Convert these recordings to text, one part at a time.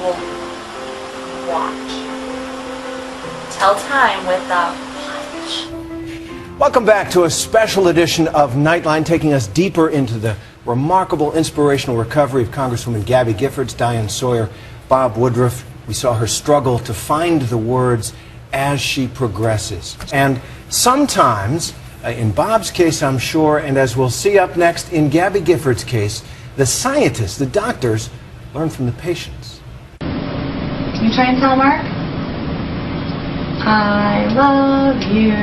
will watch. Tell time with the watch. Welcome back to a special edition of Nightline, taking us deeper into the remarkable inspirational recovery of Congresswoman Gabby Giffords, Diane Sawyer, Bob Woodruff. We saw her struggle to find the words as she progresses. And sometimes, in Bob's case, I'm sure, and as we'll see up next, in Gabby Giffords' case, the scientists, the doctors, learn from the patients. Can you try and tell Mark? I love you.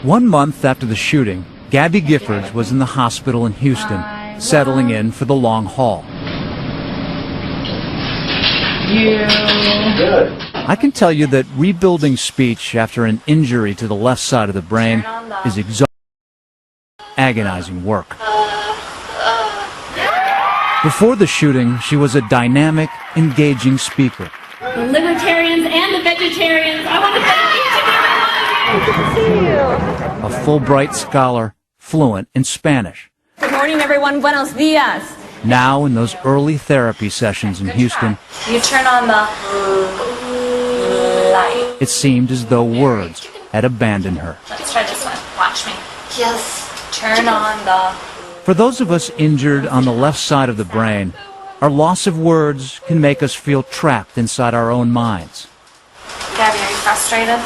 1 month after the shooting, Gabby Giffords was in the hospital in Houston, settling in for the long haul. I can tell you that rebuilding speech after an injury to the left side of the brain is exhausting, agonizing work. Before the shooting, she was a dynamic, engaging speaker. The libertarians and the vegetarians, I want to thank each and every one of you. Good to see you. A Fulbright scholar, fluent in Spanish. Good morning, everyone. Buenos dias. Now, in those early therapy sessions in Houston, You turn on the light. it seemed as though words had abandoned her. Let's try this one. Watch me. Yes. Turn on the... For those of us injured on the left side of the brain, our loss of words can make us feel trapped inside our own minds. Gabby, are you frustrated?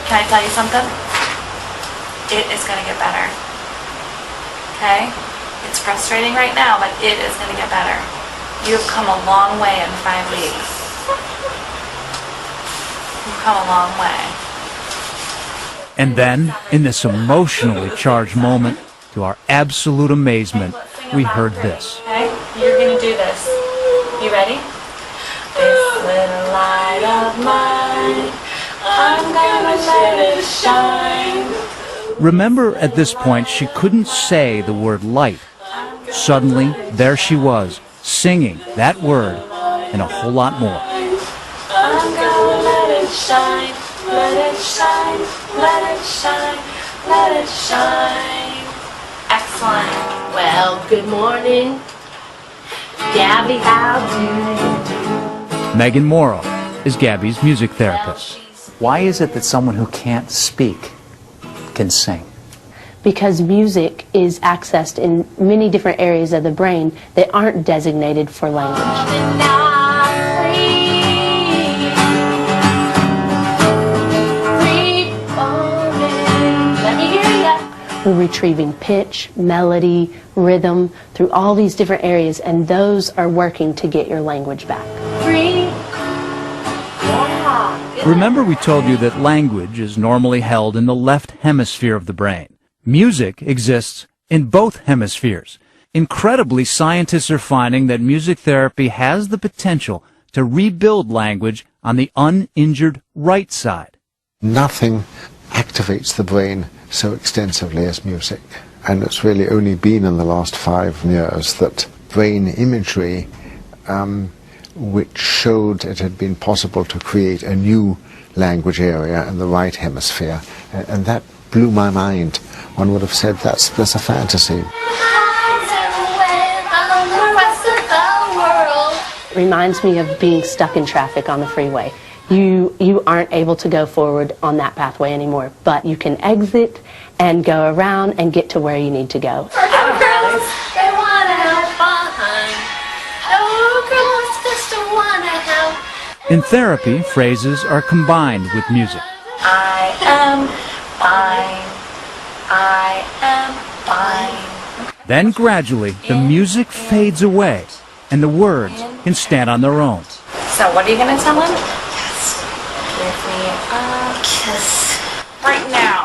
Can I tell you something? It is going to get better. Okay? It's frustrating right now, but it is going to get better. You've come a long way in 5 weeks. You've come a long way. And then, in this emotionally charged moment, to our absolute amazement, we heard this. Okay? You're going to do this. You ready? This little light of mine, I'm gonna let it shine. Remember, at this point, she couldn't say the word light. Suddenly, there she was, singing that word and a whole lot more. I'm gonna let it shine, let it shine, let it shine, let it shine. Excellent. Well, good morning. Gabby, how do you? Megan Morrow is Gabby's music therapist. Why is it that someone who can't speak can sing? Because music is accessed in many different areas of the brain that aren't designated for language. Let me hear ya. We're retrieving pitch, melody, rhythm through all these different areas, and those are working to get your language back. Remember, we told you that language is normally held in the left hemisphere of the brain. Music exists in both hemispheres. Incredibly, scientists are finding that music therapy has the potential to rebuild language on the uninjured right side. Nothing activates the brain so extensively as music. And it's really only been in the last 5 years that brain imagery which showed it had been possible to create a new language area in the right hemisphere. And that blew my mind. One would have said that's a fantasy. It reminds me of being stuck in traffic on the freeway. You aren't able to go forward on that pathway anymore, but you can exit and go around and get to where you need to go. In therapy, phrases are combined with music. I am fine. I am fine. Then gradually, the music fades away, and the words can stand on their own. So what are you going to tell him? Kiss. Give me a kiss. Right now.